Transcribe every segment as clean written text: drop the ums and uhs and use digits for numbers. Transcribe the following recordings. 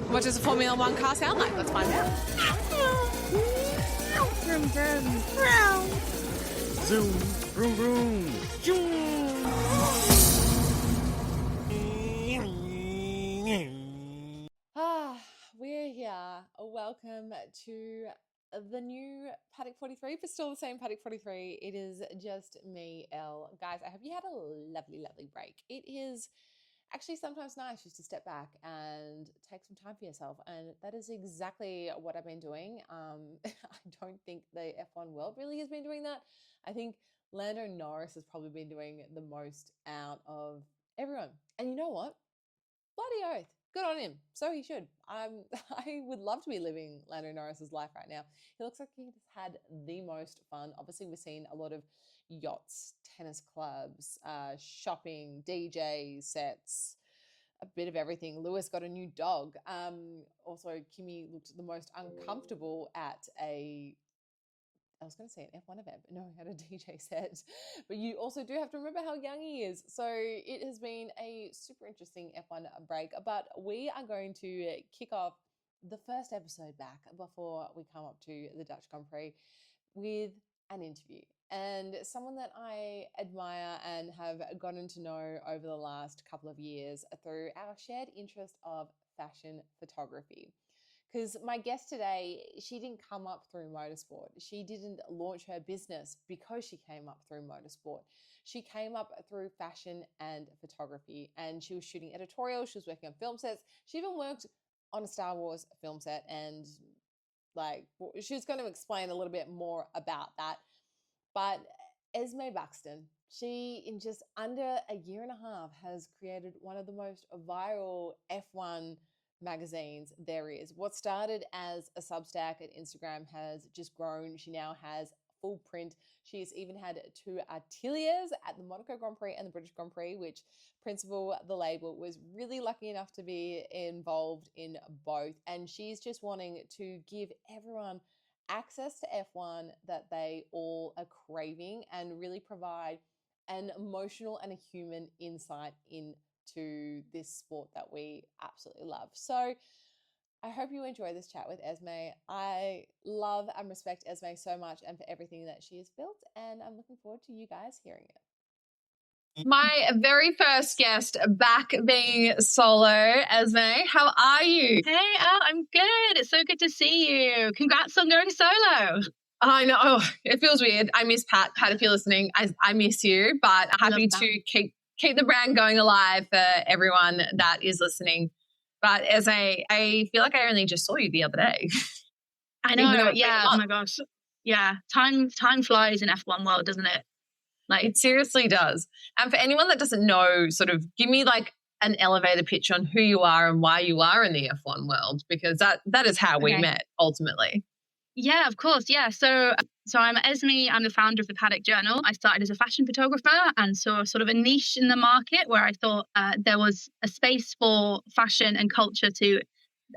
What does a Formula One car sound like? Let's find out. Vroom, vroom. Zoom, vroom, vroom. We're here. Welcome to the new Paddock 43, but still the same Paddock 43. It is just me, Elle. Guys, I hope you had a lovely, lovely break. It is actually sometimes nice just to step back and take some time for yourself. And that is exactly what I've been doing. I don't think the F1 world really has been doing that. I think Lando Norris has probably been doing the most out of everyone. And you know what? Bloody oath. Good on him. So he should. I would love to be living Lando Norris's life right now. He looks like he's had the most fun. Obviously, we've seen a lot of yachts, tennis clubs, shopping, DJ sets, a bit of everything. Lewis got a new dog. Also, Kimi looked the most uncomfortable at I was going to say an F1 event, but no, he had a DJ set. But you also do have to remember how young he is. So it has been a super interesting F1 break. But we are going to kick off the first episode back before we come up to the Dutch Grand Prix with an interview. And someone that I admire and have gotten to know over the last couple of years through our shared interest of fashion photography. Because my guest today, she didn't come up through motorsport. She didn't launch her business because she came up through motorsport. She came up through fashion and photography, and she was shooting editorials. She was working on film sets. She even worked on a Star Wars film set, and she's going to explain a little bit more about that. But Esme Buxton, she, in just under a year and a half, has created one of the most viral F1 magazines there is. What started as a Substack at Instagram has just grown. She now has full print. She's even had 2 Ateliers at the Monaco Grand Prix and the British Grand Prix, which Principal, the label, was really lucky enough to be involved in both. And she's just wanting to give everyone access to F1 that they all are craving and really provide an emotional and a human insight into this sport that we absolutely love. So I hope you enjoy this chat with Esme. I love and respect Esme so much and for everything that she has built, and I'm looking forward to you guys hearing it. My very first guest back being solo, Esme. How are you? Hey, I'm good. It's so good to see you. Congrats on going solo. I know. Oh, it feels weird. I miss Pat. Pat, if you're listening, I miss you, but happy to keep the brand going alive for everyone that is listening. But I feel like I only just saw you the other day. I know. Yeah. Oh my gosh. Yeah. Time flies in F1 world, doesn't it? Like, it seriously does. And for anyone that doesn't know, sort of give me like an elevator pitch on who you are and why you are in the F1 world, because that is how we met ultimately. Yeah, of course. Yeah. So I'm Esme. I'm the founder of the Paddock Journal. I started as a fashion photographer and saw sort of a niche in the market where I thought there was a space for fashion and culture to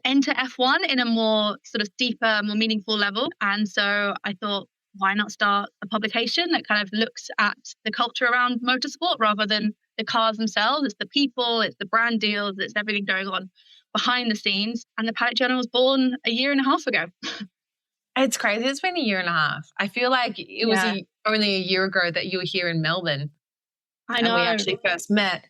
enter F1 in a more sort of deeper, more meaningful level. And so I thought, why not start a publication that kind of looks at the culture around motorsport rather than the cars themselves? It's the people, it's the brand deals, it's everything going on behind the scenes. And the Paddock Journal was born a year and a half ago. It's crazy. It's been a year and a half. I feel like it was only a year ago that you were here in Melbourne. I know. And we actually first met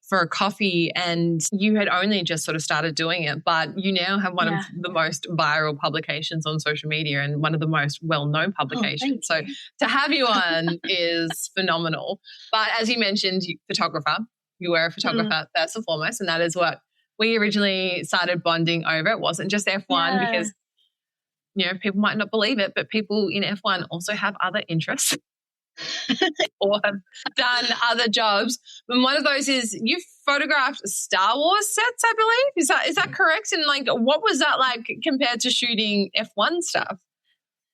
for a coffee, and you had only just sort of started doing it, but you now have one of the most viral publications on social media and one of the most well-known publications. So to have you on is phenomenal. But as you mentioned, photographer, you were a photographer first and foremost, and that is what we originally started bonding over. It wasn't just F1 because, you know, people might not believe it, but people in F1 also have other interests. or have done other jobs. And one of those is you photographed Star Wars sets, I believe. Is that correct? And like, what was that like compared to shooting F1 stuff?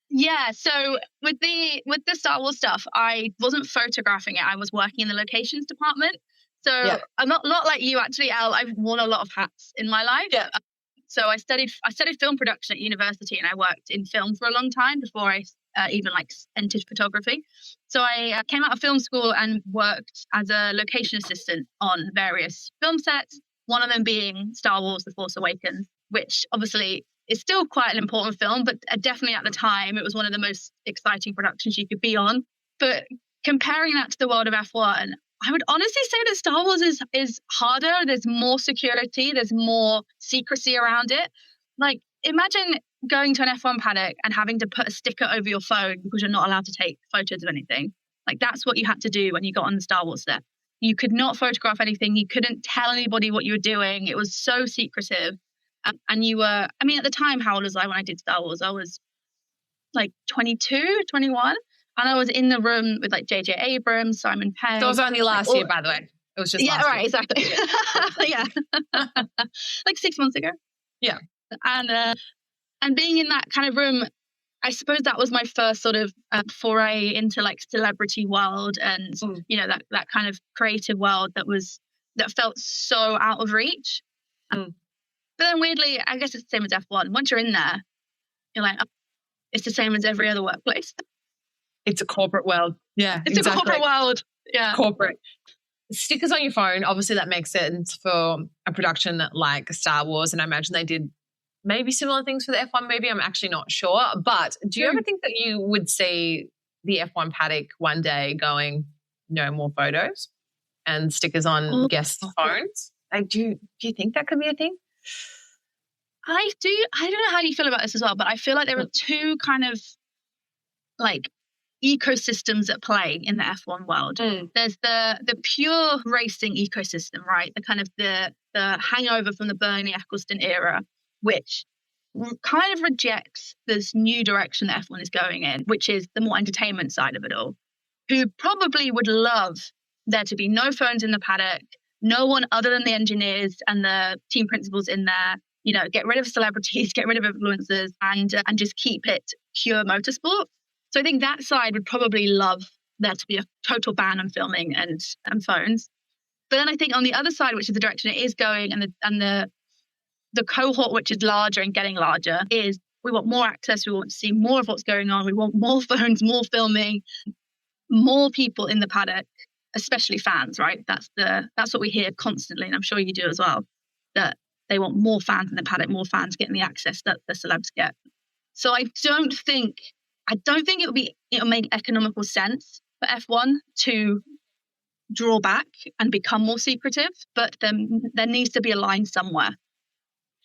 Yeah, so with the Star Wars stuff, I wasn't photographing it. I was working in the locations department. So I'm not like you actually, Elle. I've worn a lot of hats in my life. Yeah. So I studied film production at university, and I worked in film for a long time before I even like entered photography. So I came out of film school and worked as a location assistant on various film sets, one of them being Star Wars The Force Awakens. which obviously is still quite an important film, but definitely at the time, it was one of the most exciting productions you could be on. But comparing that to the world of F1, I would honestly say that Star Wars is harder. There's more security. There's more secrecy around it. Like, imagine going to an F1 paddock and having to put a sticker over your phone because you're not allowed to take photos of anything. Like, that's what you had to do when you got on the Star Wars set. You could not photograph anything. You couldn't tell anybody what you were doing. It was so secretive. And you were, I mean, at the time, how old was I when I did Star Wars? I was like 22, 21. And I was in the room with like J.J. Abrams, Simon Pegg. So it was only last year, by the way. It was just last year. Exactly. Yeah. Like 6 months ago. Yeah. And being in that kind of room, I suppose that was my first sort of foray into like celebrity world and, you know, that kind of creative world that felt so out of reach. But then weirdly, I guess it's the same as F1. Once you're in there, you're like, oh, it's the same as every other workplace. It's a corporate world. Yeah, it's exactly. A corporate world. Yeah. Corporate. Stickers on your phone, obviously that makes sense for a production like Star Wars. And I imagine they did maybe similar things for the F1 movie. I'm actually not sure. But do you ever think that you would see the F1 paddock one day going, no more photos and stickers on guest phones? Like, do you think that could be a thing? I do. I don't know how you feel about this as well, but I feel like there are two kind of like ecosystems at play in the F1 world. There's the pure racing ecosystem, right? The kind of the hangover from the Bernie Ecclestone era, which kind of rejects this new direction that F1 is going in, which is the more entertainment side of it all, who probably would love there to be no phones in the paddock, no one other than the engineers and the team principals in there, you know, get rid of celebrities, get rid of influencers and just keep it pure motorsport. So I think that side would probably love there to be a total ban on filming and phones. But then I think on the other side, which is the direction it is going, and the cohort which is larger and getting larger, is we want more access, we want to see more of what's going on, we want more phones, more filming, more people in the paddock, especially fans, right? That's what we hear constantly, and I'm sure you do as well, that they want more fans in the paddock, more fans getting the access that the celebs get. So I don't think it'll make economical sense for F1 to draw back and become more secretive, but then there needs to be a line somewhere.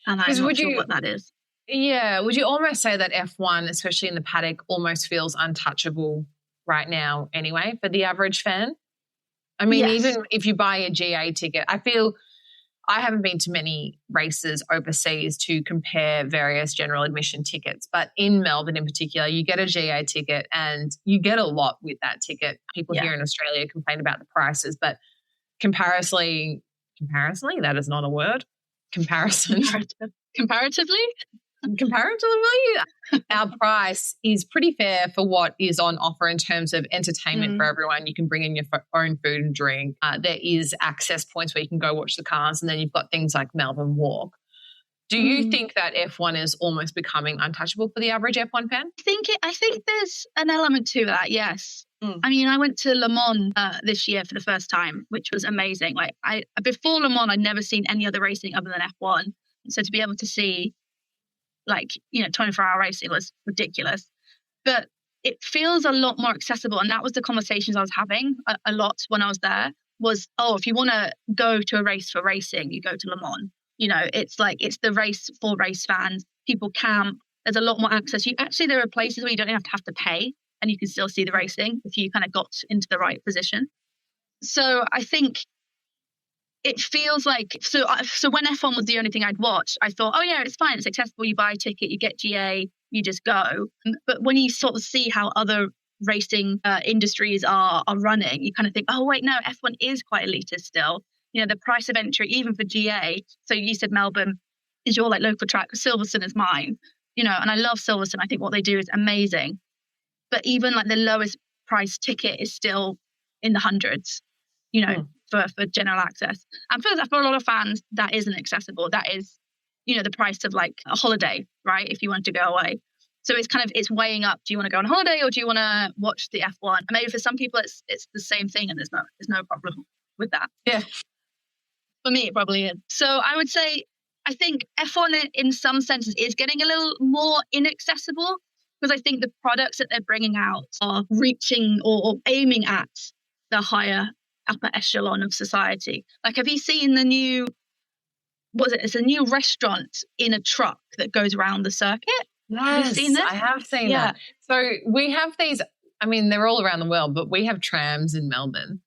And I'm not sure what that is. Yeah. Would you almost say that F1, especially in the paddock, almost feels untouchable right now anyway for the average fan? I mean, even if you buy a GA ticket, I feel I haven't been to many races overseas to compare various general admission tickets, but in Melbourne in particular, you get a GA ticket and you get a lot with that ticket. People here in Australia complain about the prices, but comparatively, that is not a word. Comparatively, our price is pretty fair for what is on offer in terms of entertainment for everyone. You can bring in your own food and drink. There is access points where you can go watch the cars, and then you've got things like Melbourne Walk. Do you think that F1 is almost becoming untouchable for the average F1 fan? I think there's an element to that, yes. I mean, I went to Le Mans this year for the first time, which was amazing. Like before Le Mans, I'd never seen any other racing other than F1. So to be able to see 24-hour racing was ridiculous. But it feels a lot more accessible. And that was the conversations I was having a lot when I was there was, if you want to go to a race for racing, you go to Le Mans. You know, it's the race for race fans. People camp. There's a lot more access. There are places where you don't have to pay and you can still see the racing if you kind of got into the right position. So I think it feels like, so when F1 was the only thing I'd watched, I thought, it's fine. It's accessible. You buy a ticket, you get GA, you just go. But when you sort of see how other racing industries are running, you kind of think, F1 is quite elitist still. You know, the price of entry, even for GA. So you said Melbourne is your local track. Silverstone is mine, and I love Silverstone. I think what they do is amazing. But even the lowest price ticket is still in the hundreds, for general access. And for a lot of fans, that isn't accessible. That is, the price of a holiday, right? If you want to go away. So it's weighing up. Do you want to go on holiday or do you want to watch the F1? And maybe for some people it's the same thing and there's no problem with that. Yeah. For me, it probably is. So I would say I think F1 in some senses is getting a little more inaccessible because I think the products that they're bringing out are reaching or aiming at the higher upper echelon of society. Like, have you seen the new, it's a new restaurant in a truck that goes around the circuit? Yes, have you seen this? I have seen that. So we have these, I mean, they're all around the world, but we have trams in Melbourne.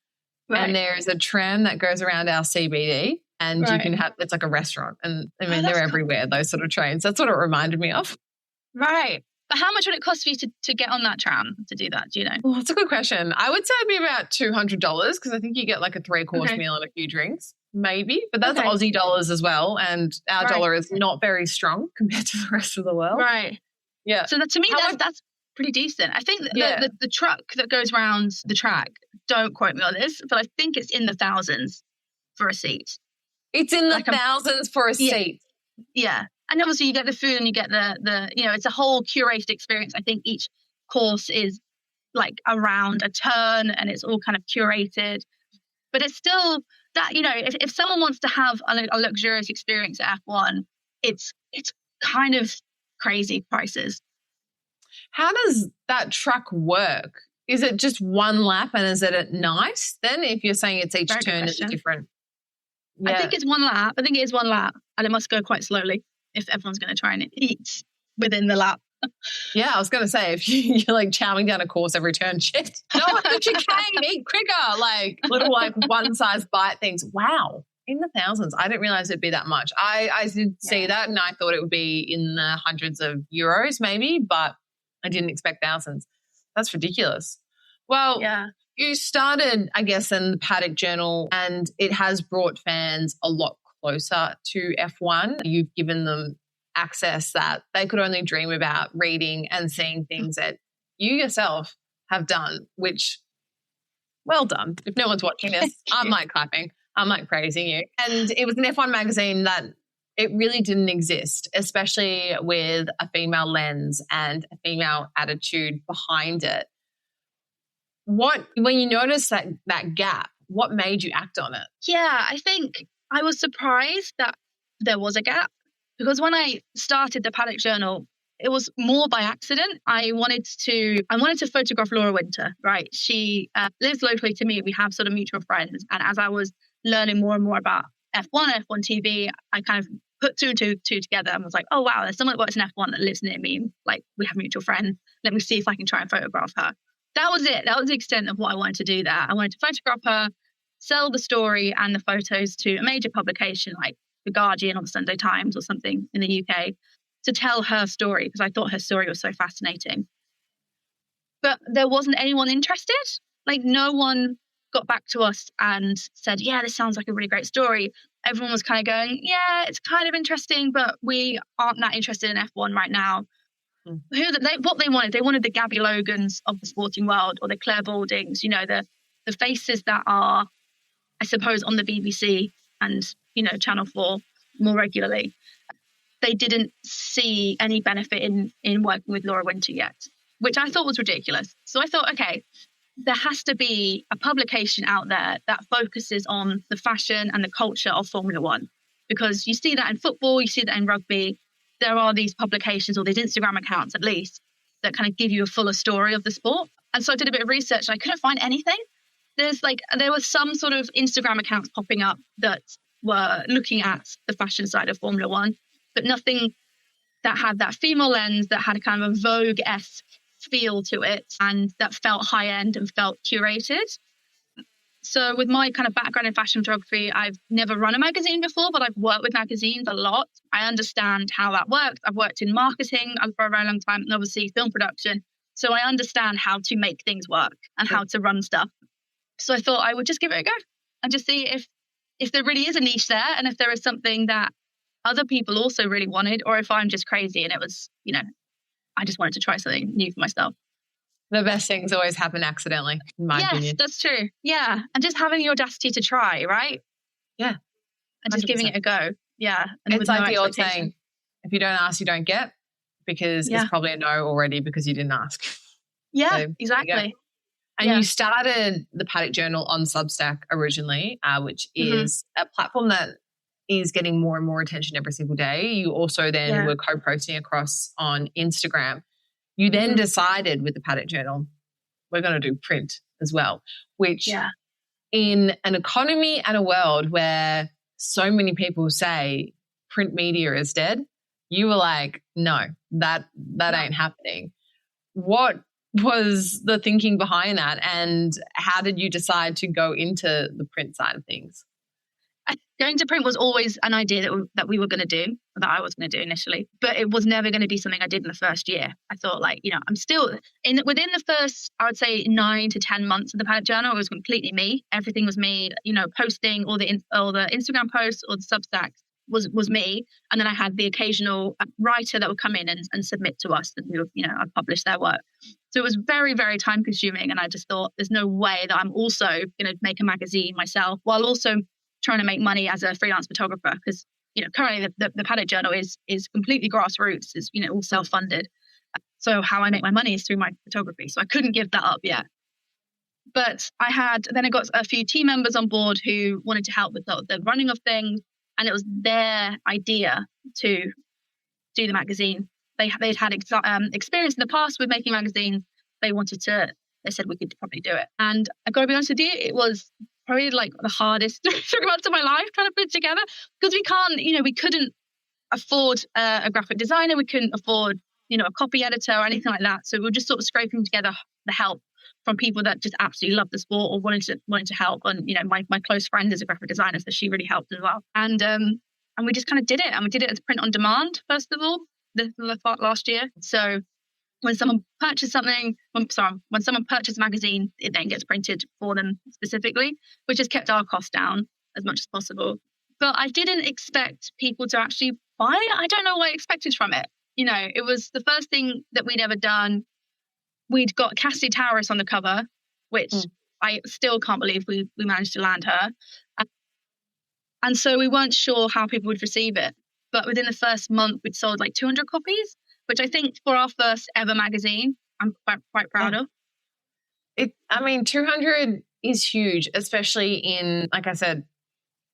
Right. And there's a tram that goes around our CBD and you can have, it's like a restaurant. And I mean, they're everywhere, those sort of trains. That's what it reminded me of. Right. But how much would it cost for you to get on that tram to do that? Do you know? Well, that's a good question. I would say it'd be about $200 because I think you get like a 3-course meal and a few drinks, maybe. But that's Aussie dollars as well. And our dollar is not very strong compared to the rest of the world. Right. Yeah. So to me, that's pretty decent. I think the truck that goes around the track, don't quote me on this, but I think it's in the thousands for a seat. It's in the thousands for a seat. Yeah. And obviously you get the food and you get the it's a whole curated experience. I think each course is like around a turn and it's all kind of curated. But it's still that, if someone wants to have a luxurious experience at F1, it's kind of crazy prices. How does that truck work? Is it just one lap and is it at night then if you're saying it's each turn is different? Yeah. I think it's one lap. I think it is one lap and it must go quite slowly if everyone's going to try and eat within the lap. Yeah, I was going to say, if you're like chowing down a course every turn, shit. No, but you can eat quicker, like little like one-size bite things. Wow, in the thousands. I didn't realize it'd be that much. I did see that and I thought it would be in the hundreds of euros maybe, but I didn't expect thousands. That's ridiculous. Well, you started, I guess, in the Paddock Journal and it has brought fans a lot closer to F1. You've given them access that they could only dream about reading and seeing things that you yourself have done, which, well done. If no one's watching this, I'm like clapping. I'm like praising you. And it was an F1 magazine that it really didn't exist, especially with a female lens and a female attitude behind it. When you noticed that gap, what made you act on it? Yeah, I think I was surprised that there was a gap because when I started the Paddock Journal, it was more by accident. I wanted to photograph Laura Winter, right? She lives locally to me. We have sort of mutual friends. And as I was learning more and more about F1 TV, I kind of put two and two together and was like, oh, wow, there's someone that works in F1 that lives near me. Like, we have mutual friends. Let me see if I can try and photograph her. That was it. That was the extent of what I wanted to do there. I wanted to photograph her, sell the story and the photos to a major publication like The Guardian or the Sunday Times or something in the UK to tell her story because I thought her story was so fascinating. But there wasn't anyone interested. Like, no one got back to us and said, yeah, this sounds like a really great story. Everyone was kind of going, yeah, it's kind of interesting, but we aren't that interested in F1 right now. What they wanted the Gabby Logans of the sporting world or the Claire Baldings, the faces that are, I suppose, on the BBC and, Channel 4 more regularly. They didn't see any benefit in working with Laura Winter yet, which I thought was ridiculous. So I thought, okay, there has to be a publication out there that focuses on the fashion and the culture of Formula One, because you see that in football, you see that in rugby. There are these publications or these Instagram accounts, at least, that kind of give you a fuller story of the sport. And so I did a bit of research and I couldn't find anything. There was some sort of Instagram accounts popping up that were looking at the fashion side of Formula One, but nothing that had that female lens, that had a kind of a Vogue-esque feel to it and that felt high end and felt curated. So with my kind of background in fashion photography, I've never run a magazine before, but I've worked with magazines a lot. I understand how that works. I've worked in marketing for a very long time and obviously film production. So I understand how to make things work and how to run stuff. So I thought I would just give it a go and just see if there really is a niche there and if there is something that other people also really wanted, or if I'm just crazy and it was, I just wanted to try something new for myself. The best things always happen accidentally, in my opinion. Yes, that's true. Yeah. And just having the audacity to try, right? Yeah. And just 100%. Giving it a go. Yeah. And it's like the old saying, if you don't ask, you don't get, because it's probably a no already because you didn't ask. Yeah, so, exactly. And you started the Paddock Journal on Substack originally, which is a platform that is getting more and more attention every single day. You also then were co-posting across on Instagram. You then decided with the Paddock Journal, we're going to do print as well, which in an economy and a world where so many people say print media is dead, you were like, no, that ain't happening. What was the thinking behind that, and how did you decide to go into the print side of things? Going to print was always an idea that we were going to do, that I was going to do initially, but it was never going to be something I did in the first year. I thought, like, you know, I'm still within the first, I would say 9 to 10 months of the Paddock Journal, it was completely me. Everything was me, you know, posting all the Instagram posts or the Substack was me. And then I had the occasional writer that would come in and submit to us, and we would, you know, I'd publish their work. So it was very, very time consuming. And I just thought, there's no way that I'm also going to make a magazine myself while also trying to make money as a freelance photographer, because, you know, currently the Paddock Journal is completely grassroots, is, you know, all self-funded. So how I make my money is through my photography. So I couldn't give that up yet. But I got a few team members on board who wanted to help with the running of things, and it was their idea to do the magazine. They'd had experience in the past with making magazines. They said we could probably do it. And I've got to be honest with you, it was probably like the hardest 3 months of my life trying to put it together, because we couldn't afford a graphic designer, we couldn't afford, you know, a copy editor or anything like that. So we were just sort of scraping together the help from people that just absolutely love the sport or wanted to help. And, you know, my close friend is a graphic designer, so she really helped as well. And we just kind of did it, and we did it as print on demand first of all, the last year. So when someone purchased when someone purchased a magazine, it then gets printed for them specifically, which has kept our costs down as much as possible. But I didn't expect people to actually buy it. I don't know what I expected from it. You know, it was the first thing that we'd ever done. We'd got Cassidy Towers on the cover, which I still can't believe we managed to land her. And so we weren't sure how people would receive it. But within the first month, we'd sold like 200 copies, which I think for our first ever magazine, I'm quite proud of. 200 is huge, especially in, like I said,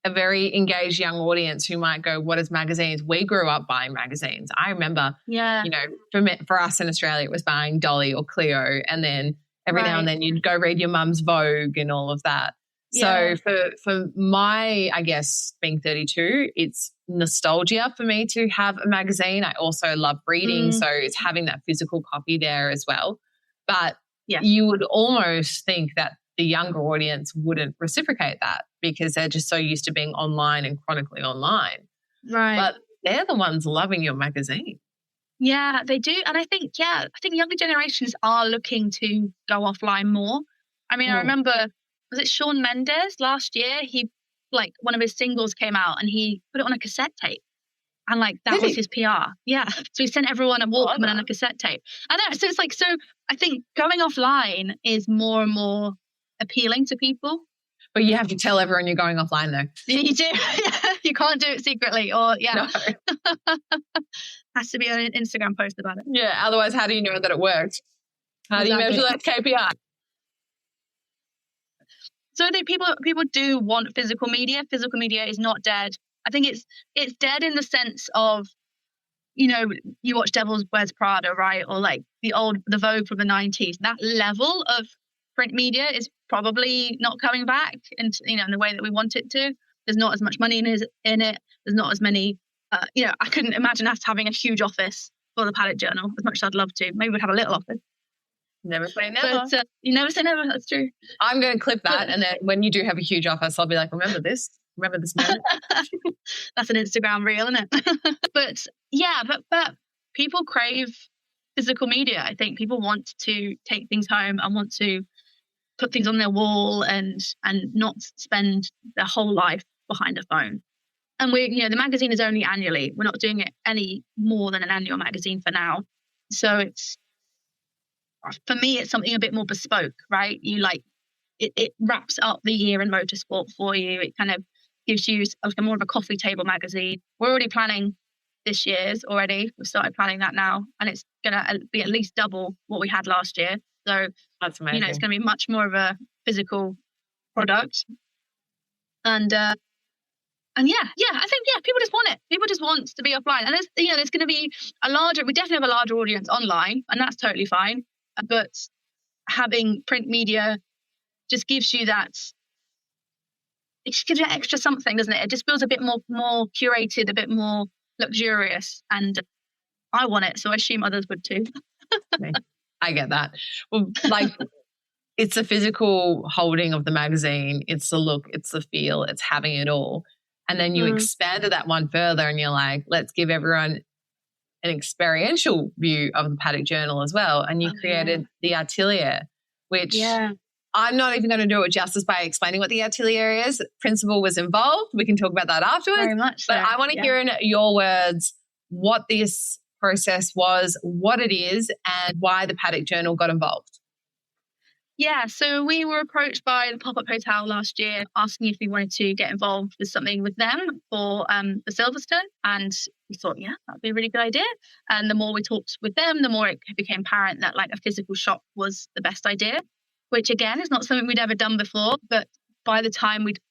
a very engaged young audience who might go, what is magazines? We grew up buying magazines. I remember, you know, for us in Australia, it was buying Dolly or Clio, and then every now and then you'd go read your mum's Vogue and all of that. So for my, I guess, being 32, it's nostalgia for me to have a magazine. I also love reading, so it's having that physical copy there as well. But you would almost think that the younger audience wouldn't reciprocate that, because they're just so used to being online and chronically online. Right. But they're the ones loving your magazine. Yeah, they do. And I think younger generations are looking to go offline more. I mean, I remember, was it Shawn Mendes last year? He, like, one of his singles came out and he put it on a cassette tape. And like that was his PR. Yeah. So he sent everyone a Walkman and a cassette tape. I know. So it's like, so I think going offline is more and more appealing to people. But you have to tell everyone you're going offline though. You do. You can't do it secretly, or No. Has to be an Instagram post about it. Yeah. Otherwise, how do you know that it worked? How do you measure that KPI? So I think people do want physical media. Physical media is not dead. I think it's dead in the sense of, you know, you watch Devil Wears Prada, right? Or like the Vogue from the 90s. That level of print media is probably not coming back, and you know, in the way that we want it to. There's not as much money in it. There's not as many. You know, I couldn't imagine us having a huge office for the Paddock Journal, as much as I'd love to. Maybe we'd have a little office. Never say never. But you never say never. That's true. I'm going to clip that, and then when you do have a huge office, I'll be like, remember this moment. That's an Instagram reel, isn't it? But yeah, but people crave physical media. I think people want to take things home and want to put things on their wall and not spend their whole life behind a phone. And the magazine is only annually. We're not doing it any more than an annual magazine for now. So for me, it's something a bit more bespoke, right? It wraps up the year in motorsport for you. It kind of gives you more of a coffee table magazine. We're already planning this year's already. We've started planning that now, and it's going to be at least double what we had last year. So that's amazing. It's going to be much more of a physical product. And And I think people just want it. People just want to be offline. And there's going to be we definitely have a larger audience online, and that's totally fine. But having print media just gives you that. It just gives you extra something, doesn't it? It just feels a bit more curated, a bit more luxurious, and I want it, so I assume others would too. I get that. Well, like, it's the physical holding of the magazine, it's the look, it's the feel, it's having it all. And then you expanded that one further and you're like, let's give everyone an experiential view of the Paddock Journal as well. And you created the Atelier, which I'm not even going to do it justice by explaining what the Atelier is. Principal was involved. We can talk about that afterwards. Very much so. But I want to hear in your words what this process was, what it is, and why the Paddock Journal got involved. Yeah, so we were approached by the Pop-Up Hotel last year asking if we wanted to get involved with something with them for the Silverstone. And we thought, that'd be a really good idea. And the more we talked with them, the more it became apparent that like a physical shop was the best idea, which again is not something we'd ever done before. But by the time we'd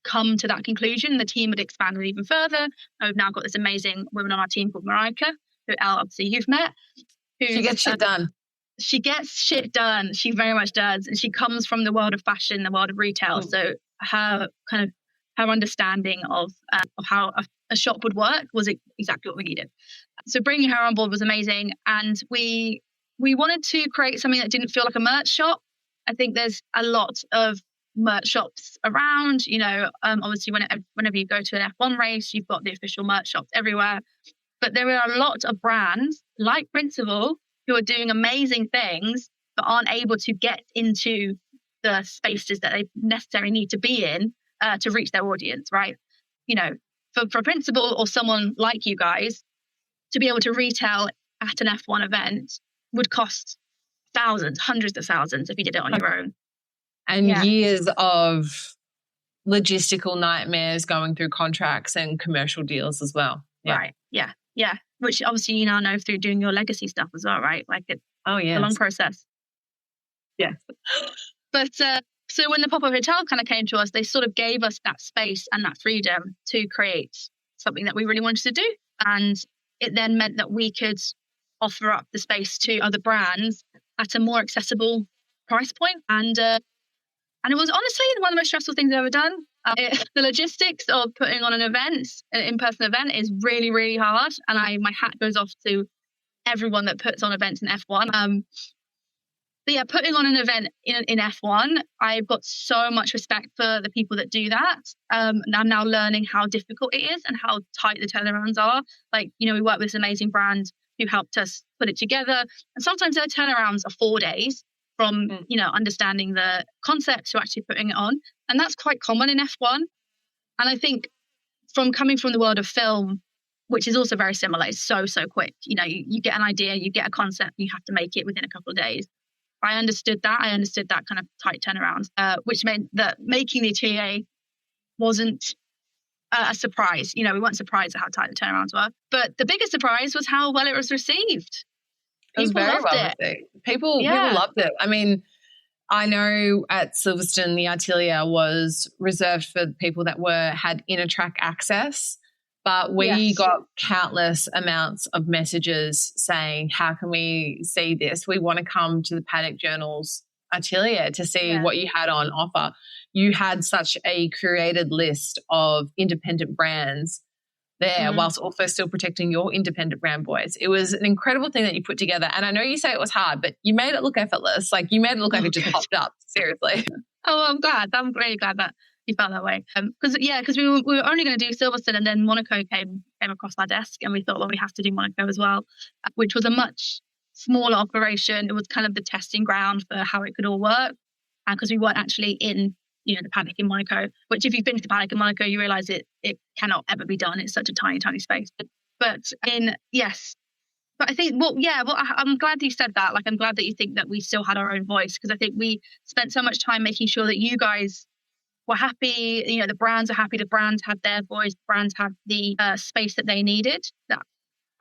come to that conclusion, the team had expanded even further. And we've now got this amazing woman on our team called Marika, who obviously you've met. She gets shit done. She gets shit done. She very much does. And she comes from the world of fashion, the world of retail. So her understanding of how a shop would work was exactly what we needed. So bringing her on board was amazing. And we wanted to create something that didn't feel like a merch shop. I think there's a lot of merch shops around, obviously whenever you go to an F1 race, you've got the official merch shops everywhere. But there are a lot of brands like Principal who are doing amazing things, but aren't able to get into the spaces that they necessarily need to be in to reach their audience, right? For Principal or someone like you guys, to be able to retail at an F1 event would cost thousands, hundreds of thousands if you did it on your own. And years of logistical nightmares going through contracts and commercial deals as well. Yeah. Right. Yeah. Yeah. Which obviously you now know through doing your legacy stuff as well, right? Like it's a long process. Yeah. But so when the Pop-Up Hotel kind of came to us, they sort of gave us that space and that freedom to create something that we really wanted to do. And it then meant that we could offer up the space to other brands at a more accessible price point. And it was honestly one of the most stressful things I've ever done. The logistics of putting on an in-person event is really, really hard. And my hat goes off to everyone that puts on events in F1. But putting on an event in F1, I've got so much respect for the people that do that. And I'm now learning how difficult it is and how tight the turnarounds are. Like, we work with this amazing brand who helped us put it together. And sometimes their turnarounds are 4 days from, understanding the concept to actually putting it on. And that's quite common in F1. And I think coming from the world of film, which is also very similar, it's so quick. You get an idea, you get a concept, you have to make it within a couple of days. I understood that kind of tight turnaround, which meant that making the Atelier wasn't a surprise. We weren't surprised at how tight the turnarounds were. But the biggest surprise was how well it was received. It was very well received. People loved it. I mean, I know at Silverstone, the Atelier was reserved for people that had inner track access, but we got countless amounts of messages saying, how can we see this? We want to come to the Paddock Journal's Atelier to see what you had on offer. You had such a curated list of independent brands there whilst also still protecting your independent brand boys. It was an incredible thing that you put together. And I know you say it was hard, but you made it look effortless. Like you made it look like it just popped up. Seriously. Oh, I'm glad. I'm really glad that you felt that way. Because we were only going to do Silverstone, and then Monaco came across our desk, and we thought, well, we have to do Monaco as well, which was a much smaller operation. It was kind of the testing ground for how it could all work. And because we weren't actually in the paddock in Monaco, which if you've been to the paddock in Monaco, you realise it cannot ever be done. It's such a tiny, tiny space. But I think, I'm glad that you said that. Like, I'm glad that you think that we still had our own voice, because I think we spent so much time making sure that you guys were happy. The brands are happy. The brands had their voice. The brands had the space that they needed. That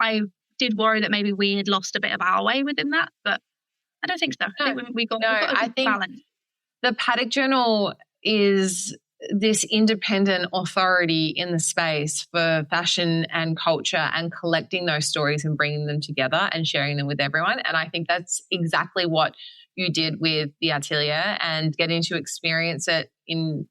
I did worry that maybe we had lost a bit of our way within that, but I don't think so. I think we got a good balance. The Paddock Journal is this independent authority in the space for fashion and culture and collecting those stories and bringing them together and sharing them with everyone. And I think that's exactly what you did with the Atelier, and getting to experience it in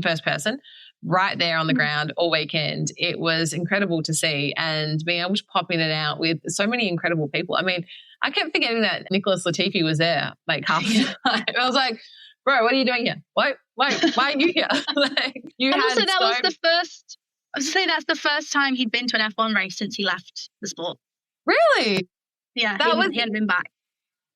first person right there on the ground all weekend. It was incredible to see, and being able to pop in and out with so many incredible people. I mean, I kept forgetting that Nicholas Latifi was there like half the time. I was like, bro, what are you doing here? Why are you here? Like, you and had also that was the first, I was say that's the first time he'd been to an F1 race since he left the sport. Really? Yeah, he hadn't been back.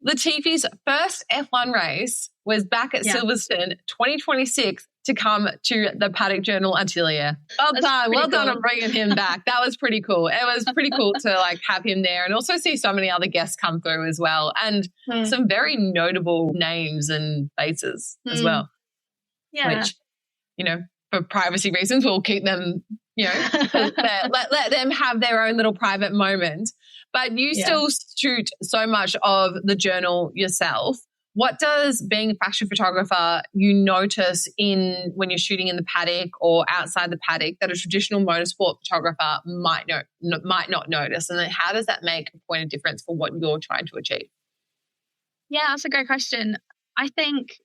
Latifi's first F1 race was back at Silverstone 2026 to come to the Paddock Journal Atelier. Well done on bringing him back. That was pretty cool. It was pretty cool to like have him there, and also see so many other guests come through as well, and some very notable names and faces as well. Yeah. Which, you know, for privacy reasons, we'll keep them, you know, let them have their own little private moment. But you still shoot so much of the journal yourself. What does being a fashion photographer you notice in when you're shooting in the paddock or outside the paddock that a traditional motorsport photographer might not notice? And then how does that make a point of difference for what you're trying to achieve? Yeah, that's a great question. I think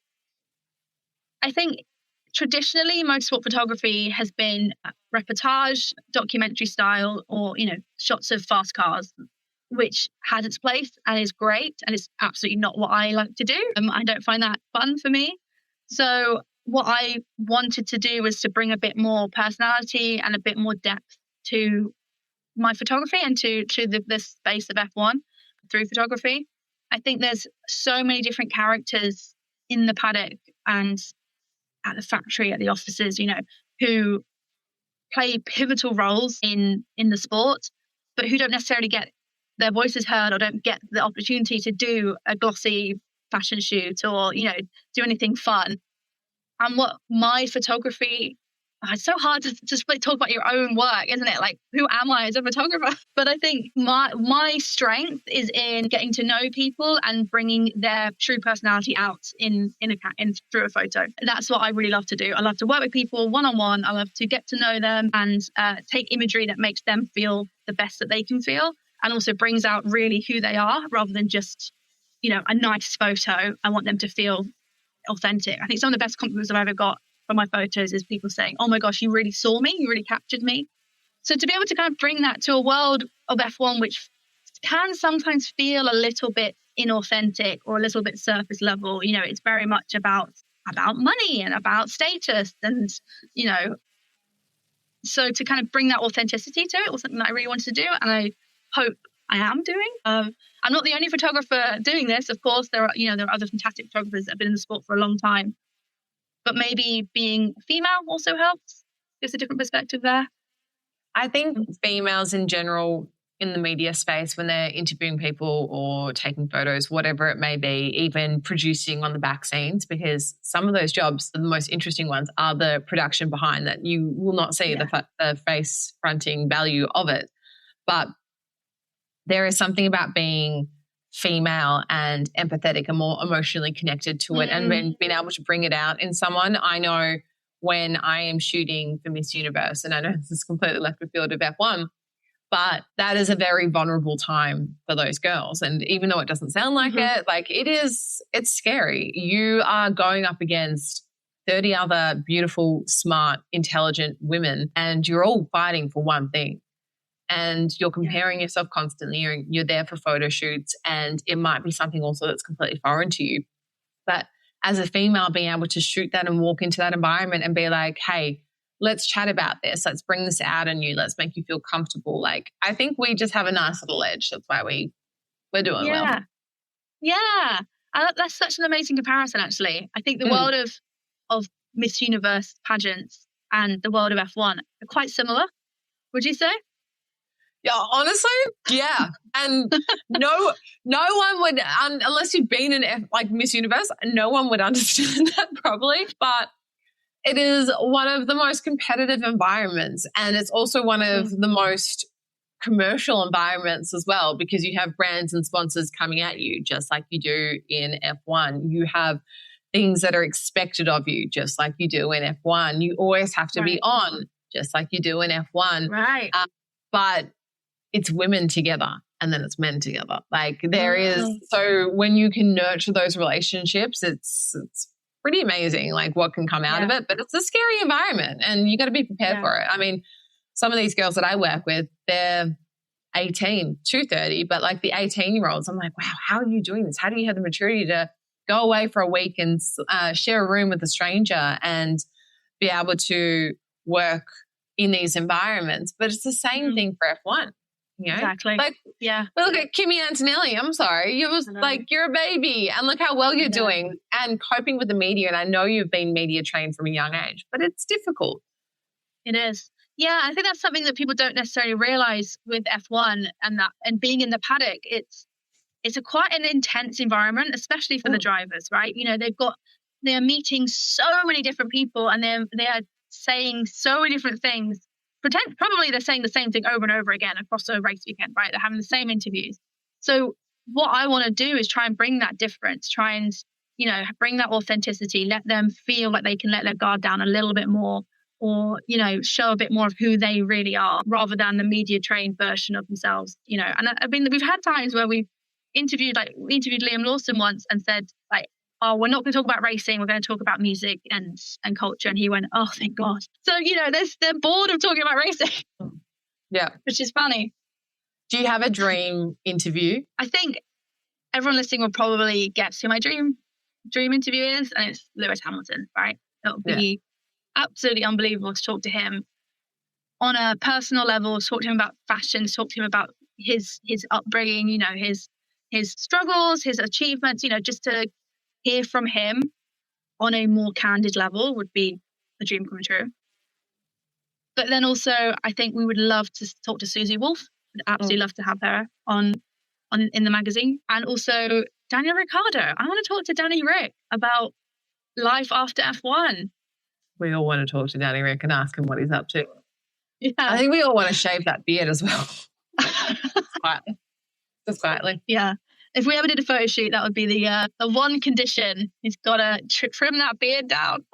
traditionally motorsport photography has been reportage, documentary style, or, you know, shots of fast cars, which has its place and is great, and it's absolutely not what I like to do. I don't find that fun for me. So what I wanted to do was to bring a bit more personality and a bit more depth to my photography and to the space of F1 through photography. I think there's so many different characters in the paddock and at the factory, at the offices, you know, who play pivotal roles in the sport, but who don't necessarily get their voices heard or don't get the opportunity to do a glossy fashion shoot or, you know, do anything fun. And what my photography, it's so hard to just talk about your own work, isn't it? Like, who am I as a photographer? But I think my strength is in getting to know people and bringing their true personality out in through a photo. That's what I really love to do. I love to work with people one-on-one. I love to get to know them and take imagery that makes them feel the best that they can feel, and also brings out really who they are rather than just, you know, a nice photo. I want them to feel authentic. I think some of the best compliments I've ever got from my photos is people saying, oh my gosh, you really saw me, you really captured me. So to be able to kind of bring that to a world of F1, which can sometimes feel a little bit inauthentic or a little bit surface level, you know, it's very much about money and about status, and, you know, so to kind of bring that authenticity to it was something that I really wanted to do, and I hope I am doing. I'm not the only photographer doing this. Of course, there are other fantastic photographers that have been in the sport for a long time. But maybe being female also helps. There's a different perspective there. I think females in general in the media space, when they're interviewing people or taking photos, whatever it may be, even producing on the back scenes, because some of those jobs, the most interesting ones, are the production behind that. You will not see the face fronting value of it. But there is something about being female and empathetic and more emotionally connected to it, and then being able to bring it out in someone. I know when I am shooting for Miss Universe, and I know this is completely left the field of F1, but that is a very vulnerable time for those girls. And even though it doesn't sound like it, like it's scary. You are going up against 30 other beautiful, smart, intelligent women, and you're all fighting for one thing. And you're comparing yourself constantly. You're there for photo shoots, and it might be something also that's completely foreign to you. But as a female, being able to shoot that and walk into that environment and be like, hey, let's chat about this. Let's bring this out on you. Let's make you feel comfortable. Like, I think we just have a nice little edge. That's why we're doing well. Yeah. That's such an amazing comparison, actually. I think the world of Miss Universe pageants and the world of F1 are quite similar. Would you say? Yeah, honestly, yeah. And no one would, unless you've been in like Miss Universe, no one would understand that probably. But it is one of the most competitive environments, and it's also one of the most commercial environments as well, because you have brands and sponsors coming at you just like you do in F1. You have things that are expected of you, just like you do in F1. You always have to be on, just like you do in F1. Right. But it's women together and then it's men together. Like there is, so when you can nurture those relationships, it's pretty amazing, like what can come out of it. But it's a scary environment and you got to be prepared for it. I mean, some of these girls that I work with, they're 18 to 30, but like the 18-year-olds, I'm like, wow, how are you doing this? How do you have the maturity to go away for a week and share a room with a stranger and be able to work in these environments? But it's the same thing for F1. You know? Exactly. Like, yeah. But look at Kimi Antonelli. I'm sorry. You was like, you're a baby and look how well you're doing and coping with the media. And I know you've been media trained from a young age, but it's difficult. It is. Yeah, I think that's something that people don't necessarily realize with F1 and being in the paddock. It's quite an intense environment, especially for the drivers, right? You know, they're meeting so many different people and they are saying so many different things. Probably they're saying the same thing over and over again across a race weekend, right? They're having the same interviews. So what I want to do is try and bring that difference, try and, you know, bring that authenticity, let them feel like they can let their guard down a little bit more, or, you know, show a bit more of who they really are rather than the media trained version of themselves, you know. And I mean, we've had times where we interviewed Liam Lawson once and said, like, oh, we're not going to talk about racing. We're going to talk about music and culture. And he went, oh, thank God. So, you know, they're bored of talking about racing. Yeah. Which is funny. Do you have a dream interview? I think everyone listening will probably guess who my dream interview is. And it's Lewis Hamilton, right? It'll be absolutely unbelievable to talk to him on a personal level, talk to him about fashion, talk to him about his upbringing, you know, his struggles, his achievements, you know, just to hear from him on a more candid level would be a dream come true. But then also, I think we would love to talk to Susie Wolff. Would absolutely love to have her on in the magazine. And also Daniel Ricciardo. I want to talk to Danny Rick about life after F1. We all want to talk to Danny Rick and ask him what he's up to. Yeah. I think we all want to shave that beard as well. Just quietly. Yeah. If we ever did a photo shoot, that would be the one condition. He's got to trim that beard down.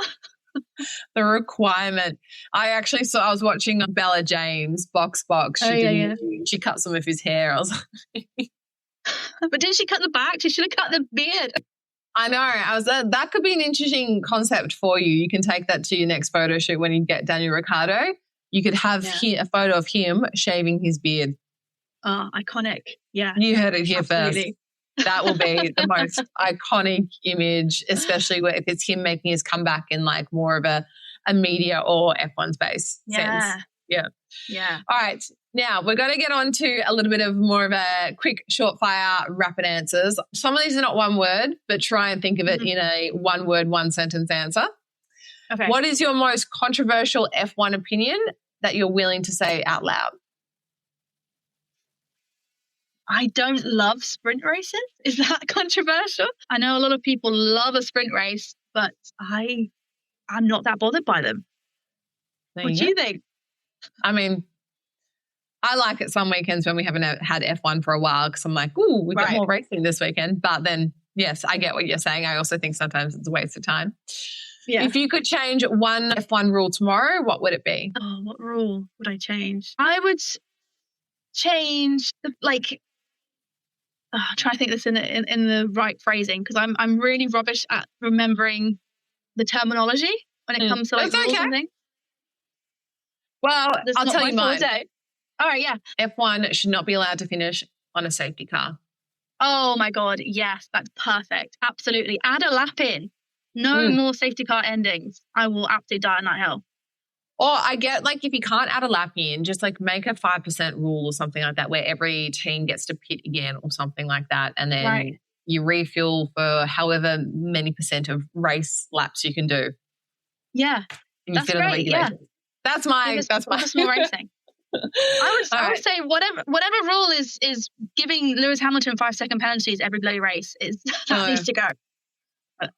The requirement. I was watching Bella James, Box. She cut some of his hair. I was like, but didn't she cut the back? She should have cut the beard. I know. That could be an interesting concept for you. You can take that to your next photo shoot when you get Daniel Ricciardo. You could have a photo of him shaving his beard. Oh, iconic. Yeah. You heard it here Absolutely. first. That will be the most iconic image, especially if it's him making his comeback in like more of a media or F1 space sense. Yeah. All right. Now we're going to get on to a little bit of more of a quick, short fire, rapid answers. Some of these are not one word, but try and think of it in a one word, one sentence answer. Okay. What is your most controversial F1 opinion that you're willing to say out loud? I don't love sprint races. Is that controversial? I know a lot of people love a sprint race, but I'm not that bothered by them. What do you think? I mean, I like it some weekends when we haven't had F1 for a while because I'm like, ooh, we've got more racing this weekend. But then, yes, I get what you're saying. I also think sometimes it's a waste of time. Yeah. If you could change one F1 rule tomorrow, what would it be? Oh, what rule would I change? I would change I'm trying to think this in the right phrasing because I'm really rubbish at remembering the terminology when it comes to like rules and things. Well, I'll tell you mine. All right, yeah. F1 should not be allowed to finish on a safety car. Oh my God, yes, that's perfect. Absolutely. Add a lap in. No more safety car endings. I will absolutely die in that hell. Or I get like if you can't add a lap in, just like make a 5% rule or something like that where every team gets to pit again or something like that. And then you refuel for however many % of race laps you can do. Yeah. And you fit in the regulations. Yeah. That's my more racing. I would say whatever rule is giving Lewis Hamilton 5-second penalties every bloody race that needs to go. I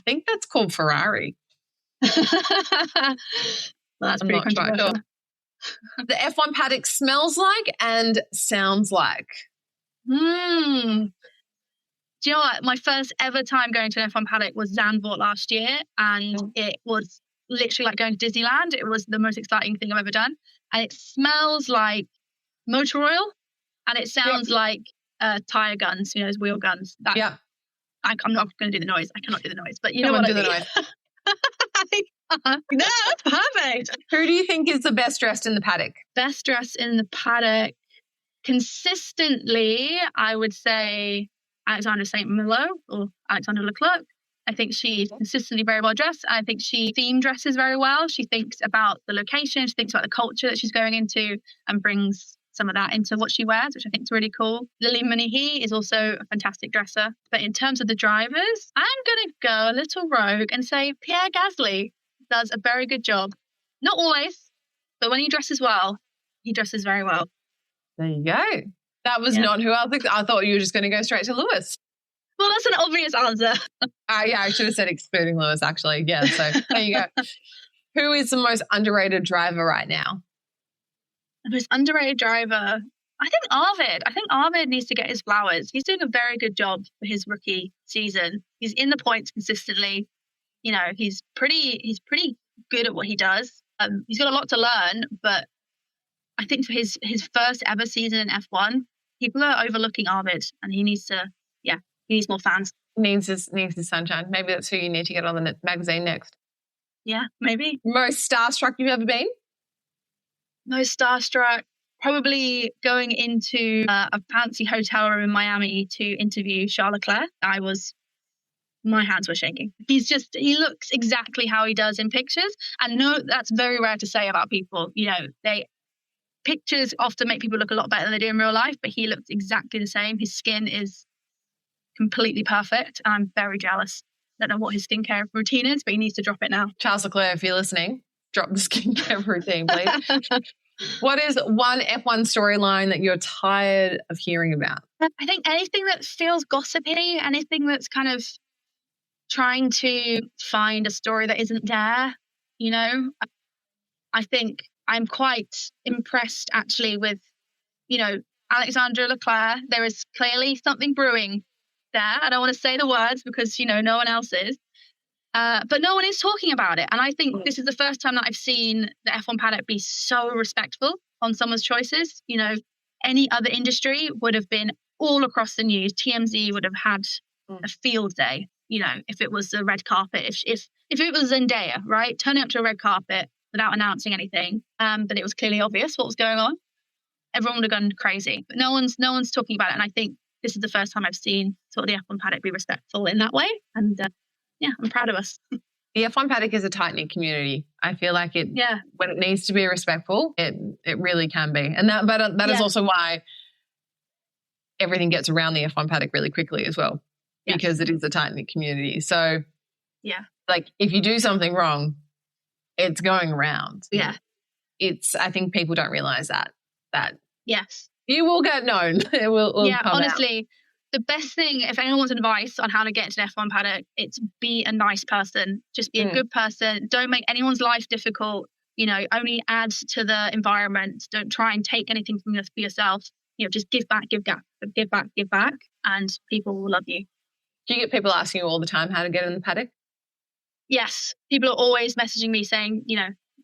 think that's called Ferrari. Well, that's pretty controversial. Sure. The F1 paddock smells like and sounds like. Do you know what? My first ever time going to an F1 paddock was Zandvoort last year, and it was literally like going to Disneyland. It was the most exciting thing I've ever done. And it smells like motor oil, and it sounds like tire guns, those wheel guns. I'm not going to do the noise. I cannot do the noise, but you know what I mean. No, that's perfect. Who do you think is the best dressed in the paddock? Best dressed in the paddock? Consistently, I would say Alexandra St. Malo or Alexandra Leclerc. I think she's consistently very well dressed. I think she theme dresses very well. She thinks about the location. She thinks about the culture that she's going into and brings some of that into what she wears, which I think is really cool. Lily Munihi is also a fantastic dresser. But in terms of the drivers, I'm going to go a little rogue and say Pierre Gasly does a very good job. Not always, but when he dresses well, he dresses very well. There you go. That was not who I thought you were just going to go straight to Lewis. Well, that's an obvious answer. I should have said excluding Lewis, actually. Yeah, so there you go. Who is the most underrated driver right now? The most underrated driver? I think Arvid. I think Arvid needs to get his flowers. He's doing a very good job for his rookie season. He's in the points consistently. He's pretty good at what he does. He's got a lot to learn, but I think for his first ever season in F1, people are overlooking Arvid, and he needs to, he needs more fans. Needs his sunshine. Maybe that's who you need to get on the magazine next. Yeah, maybe. Most starstruck you've ever been? Most starstruck, probably going into a fancy hotel room in Miami to interview Charles Leclerc. My hands were shaking. He looks exactly how he does in pictures. And no, that's very rare to say about people. Pictures often make people look a lot better than they do in real life, but he looks exactly the same. His skin is completely perfect. And I'm very jealous. I don't know what his skincare routine is, but he needs to drop it now. Charles Leclerc, if you're listening, drop the skincare routine, please. What is one F1 storyline that you're tired of hearing about? I think anything that feels gossipy, anything that's kind of trying to find a story that isn't there, I think I'm quite impressed actually with, Alexandra Leclerc. There is clearly something brewing there. I don't want to say the words because, no one else is. But no one is talking about it. And I think this is the first time that I've seen the F1 paddock be so respectful on someone's choices. Any other industry would have been all across the news. TMZ would have had a field day, if it was the red carpet. If it was Zendaya, right, turning up to a red carpet without announcing anything, but it was clearly obvious what was going on, everyone would have gone crazy. But no one's talking about it. And I think this is the first time I've seen sort of the F1 paddock be respectful in that way. And I'm proud of us. The F1 paddock is a tight-knit community. I feel like when it needs to be respectful, it really can be. And that is also why everything gets around the F1 paddock really quickly as well, because it is a tight-knit community. So, if you do something wrong, it's going around. Yeah. I think people don't realize that yes, you will get known. It will come honestly, out. The best thing, if anyone wants advice on how to get into an F1 paddock, it's be a nice person. Just be a good person. Don't make anyone's life difficult. Only add to the environment. Don't try and take anything from for yourself. Just give back, give back, and people will love you. Do you get people asking you all the time how to get in the paddock? Yes. People are always messaging me saying,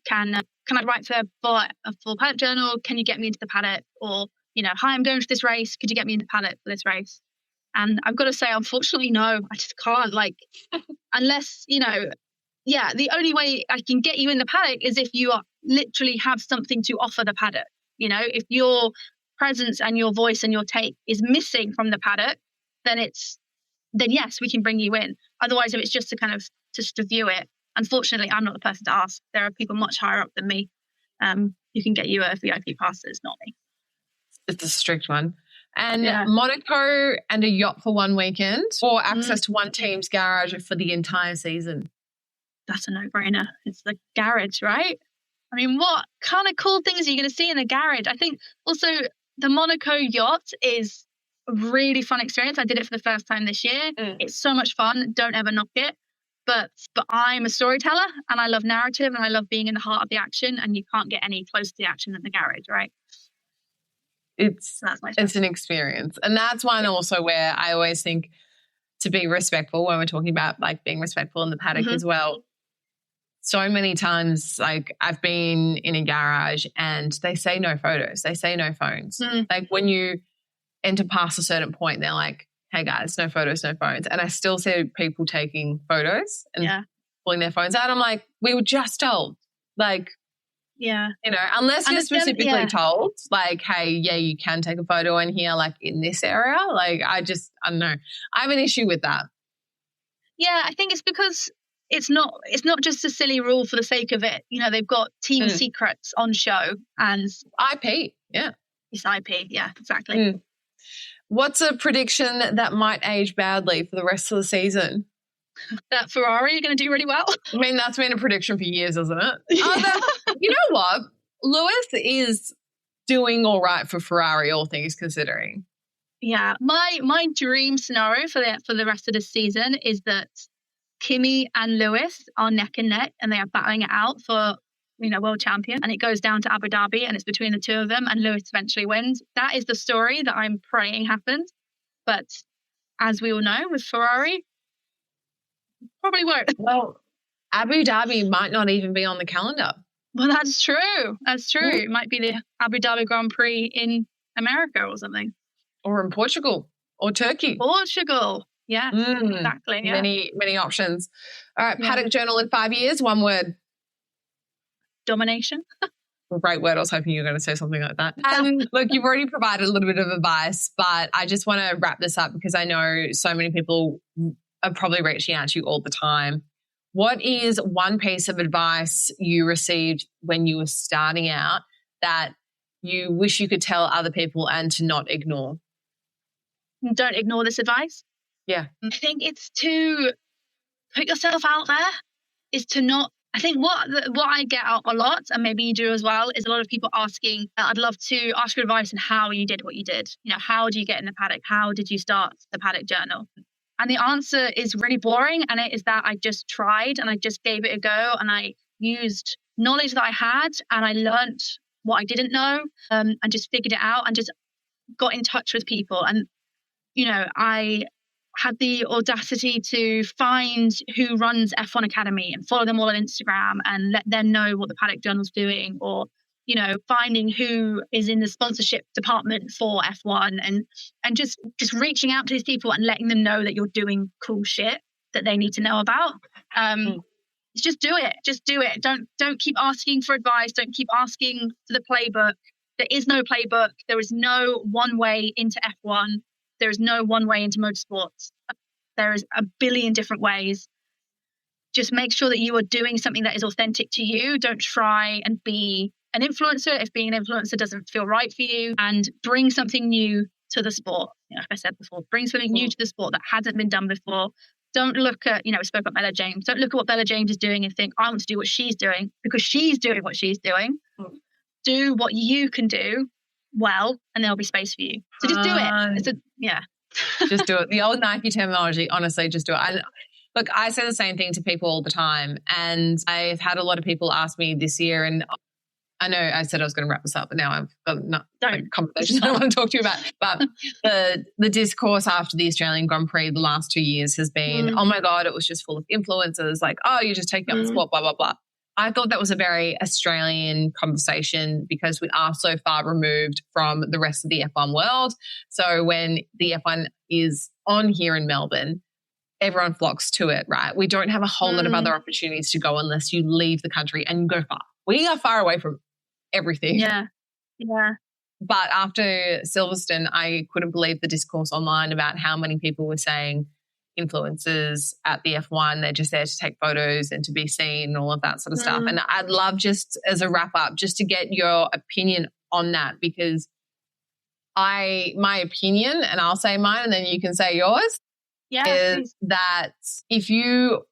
can I write for a full paddock journal? Can you get me into the paddock? Or, hi, I'm going to this race. Could you get me into the paddock for this race? And I've got to say, unfortunately, no, I just can't. Unless, the only way I can get you in the paddock is if you literally have something to offer the paddock. If your presence and your voice and your take is missing from the paddock, then yes, we can bring you in. Otherwise, if it's just to view it, unfortunately, I'm not the person to ask. There are people much higher up than me who can get you a VIP pass. It's not me. It's a strict one. And Monaco and a yacht for one weekend, or access to one team's garage for the entire season. That's a no-brainer. It's the garage, right? I mean, what kind of cool things are you going to see in the garage? I think also the Monaco yacht is a really fun experience. I did it for the first time this year. It's so much fun. Don't ever knock it. But I'm a storyteller and I love narrative and I love being in the heart of the action, and you can't get any closer to the action than the garage, right? It's an experience. And that's one also where I always think to be respectful when we're talking about like being respectful in the paddock as well. So many times, like I've been in a garage and they say no photos, they say no phones. Like when you enter past a certain point, they're like, hey guys, no photos, no phones. And I still see people taking photos and pulling their phones out. I'm like, we were just told, like, you know, unless you're specifically told, like, hey, yeah, you can take a photo in here, like in this area. Like, I don't know. I have an issue with that. Yeah, I think it's because it's not just a silly rule for the sake of it. You know, they've got team secrets on show and IP. Yeah. It's IP. Yeah, exactly. What's a prediction that might age badly for the rest of the season? That Ferrari are going to do really well. I mean, that's been a prediction for years, isn't it? You know what? Lewis is doing all right for Ferrari, all things considering. Yeah. My dream scenario for the rest of the season is that Kimi and Lewis are neck and neck and they are battling it out for, you know, world champion, and it goes down to Abu Dhabi and it's between the two of them and Lewis eventually wins. That is the story that I'm praying happens. But as we all know, with Ferrari, probably won't. Well, Abu Dhabi might not even be on the calendar. Well, that's true. That's true. It might be the Abu Dhabi Grand Prix in America or something. Or in Portugal or Turkey. Portugal. Yeah, exactly. Yeah. Many options. All right, Paddock Journal in 5 years, one word. Domination. Great word. I was hoping you were going to say something like that. Look, you've already provided a little bit of advice, but I just want to wrap this up because I know so many people are probably reaching out to you all the time. What is one piece of advice you received when you were starting out that you wish you could tell other people and to not ignore? Don't ignore this advice. Yeah. I think it's to put yourself out there, is to not, I think what I get out a lot, and maybe you do as well, is a lot of people asking, I'd love to ask your advice on how you did what you did. You know, how do you get in the paddock? How did you start the Paddock Journal? And the answer is really boring. And it is that I just tried and I just gave it a go. And I used knowledge that I had and I learned what I didn't know and just figured it out and just got in touch with people. And, you know, I had the audacity to find who runs F1 Academy and follow them all on Instagram and let them know what the Paddock Journal's doing, or, you know, finding who is in the sponsorship department for F1 and just reaching out to these people and letting them know that you're doing cool shit that they need to know about. Just do it. Just do it. Don't keep asking for advice. Don't keep asking for the playbook. There is no playbook. There is no one way into F1. There is no one way into motorsports. There is a billion different ways. Just make sure that you are doing something that is authentic to you. Don't try and be an influencer if being an influencer doesn't feel right for you, and bring something new to the sport. You know, like I said before, bring something new to the sport that hasn't been done before. Don't look at, you know, we spoke about Bella James. Don't look at what Bella James is doing and think, I want to do what she's doing because she's doing what she's doing. Do what you can do well, and there'll be space for you. So just do it. Just do it. The old Nike terminology, honestly, just do it. Look, I say the same thing to people all the time, and I've had a lot of people ask me this year, and I know I said I was going to wrap this up, but now I've got a conversation I want to talk to you about. But the discourse after the Australian Grand Prix the last 2 years has been, oh my God, it was just full of influencers, like, oh, you're just taking up the sport, blah, blah, blah. I thought that was a very Australian conversation because we are so far removed from the rest of the F1 world. So when the F1 is on here in Melbourne, everyone flocks to it, right? We don't have a whole lot of other opportunities to go unless you leave the country and you go far. We are far away from everything. Yeah. But after Silverstone, I couldn't believe the discourse online about how many people were saying influencers at the F1, they're just there to take photos and to be seen and all of that sort of stuff. And I'd love, just as a wrap up, just to get your opinion on that, because my opinion, and I'll say mine and then you can say yours, is that if you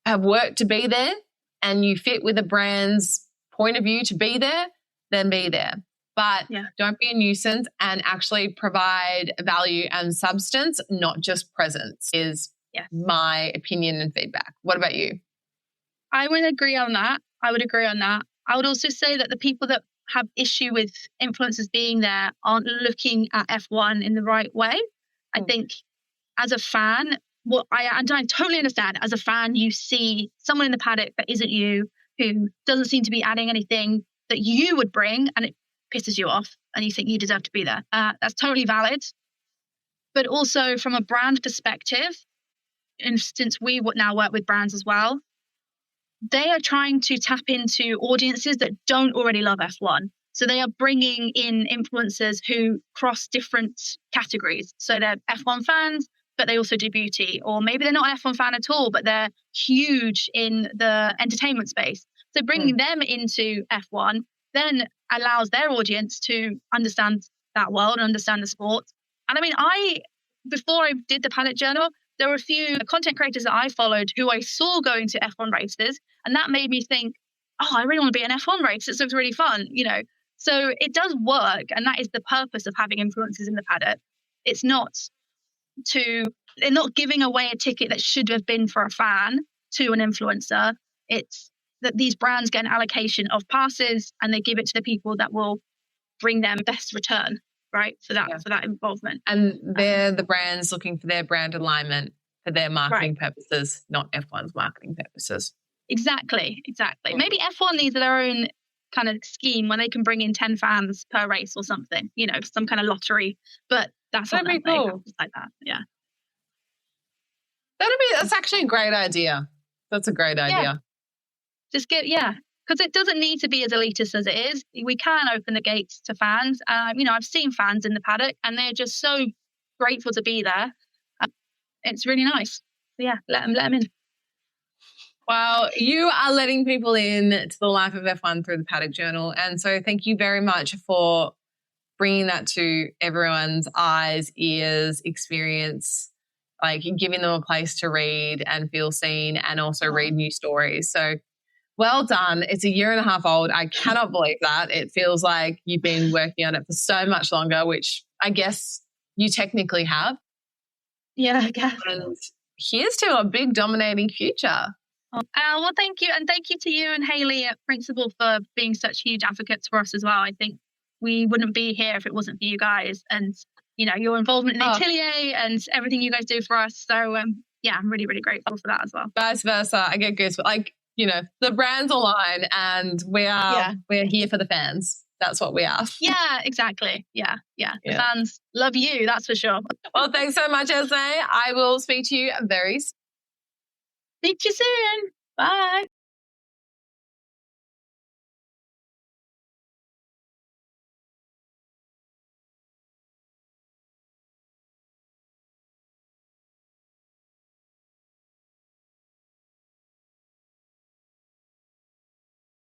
have worked to be there and you fit with a brand's point of view to be there, then be there. But don't be a nuisance and actually provide value and substance, not just presence, is my opinion and feedback. What about you? I would agree on that. I would also say that the people that have issue with influencers being there aren't looking at F1 in the right way. I think as a fan, I totally understand. As a fan, you see someone in the paddock that isn't you, who doesn't seem to be adding anything that you would bring, and it pisses you off, and you think you deserve to be there. That's totally valid. But also from a brand perspective, and since we would now work with brands as well, they are trying to tap into audiences that don't already love F1. So they are bringing in influencers who cross different categories. So they're F1 fans, but they also do beauty. Or maybe they're not an F1 fan at all, but they're huge in the entertainment space. So bringing them into F1 then allows their audience to understand that world and understand the sport. And I mean, before I did the Paddock Journal, there were a few content creators that I followed who I saw going to F1 races. And that made me think, oh, I really want to be in an F1 race. It looks really fun, you know. So it does work. And that is the purpose of having influencers in the paddock. They're not giving away a ticket that should have been for a fan to an influencer. It's that these brands get an allocation of passes and they give it to the people that will bring them best return, right? For that involvement. And they're the brands looking for their brand alignment for their marketing purposes, not F1's marketing purposes. Exactly. Maybe F1 needs their own kind of scheme where they can bring in 10 fans per race or something, you know, some kind of lottery. But that's that'd be cool. Like that. Yeah. That's actually a great idea. That's a great idea. Yeah. Just because it doesn't need to be as elitist as it is. We can open the gates to fans. You know, I've seen fans in the paddock and they're just so grateful to be there. It's really nice. Yeah, let them in. Well, you are letting people in to the life of F1 through the Paddock Journal. And so thank you very much for bringing that to everyone's eyes, ears, experience, like giving them a place to read and feel seen and also read new stories. So well done. It's a 1.5 years old. I cannot believe that. It feels like you've been working on it for so much longer, which I guess you technically have. Yeah, I guess. And here's to a big dominating future. Well, thank you. And thank you to you and Hayley at Principal for being such huge advocates for us as well. I think we wouldn't be here if it wasn't for you guys and, you know, your involvement in Atelier and everything you guys do for us. So, yeah, I'm really, really grateful for that as well. Vice versa. I get goosebumps. Like, you know, the brands align and we're here for the fans. That's what we are. Yeah, exactly. Yeah. The fans love you. That's for sure. Well, thanks so much, Esme. I will speak to you very soon. Speak to you soon. Bye.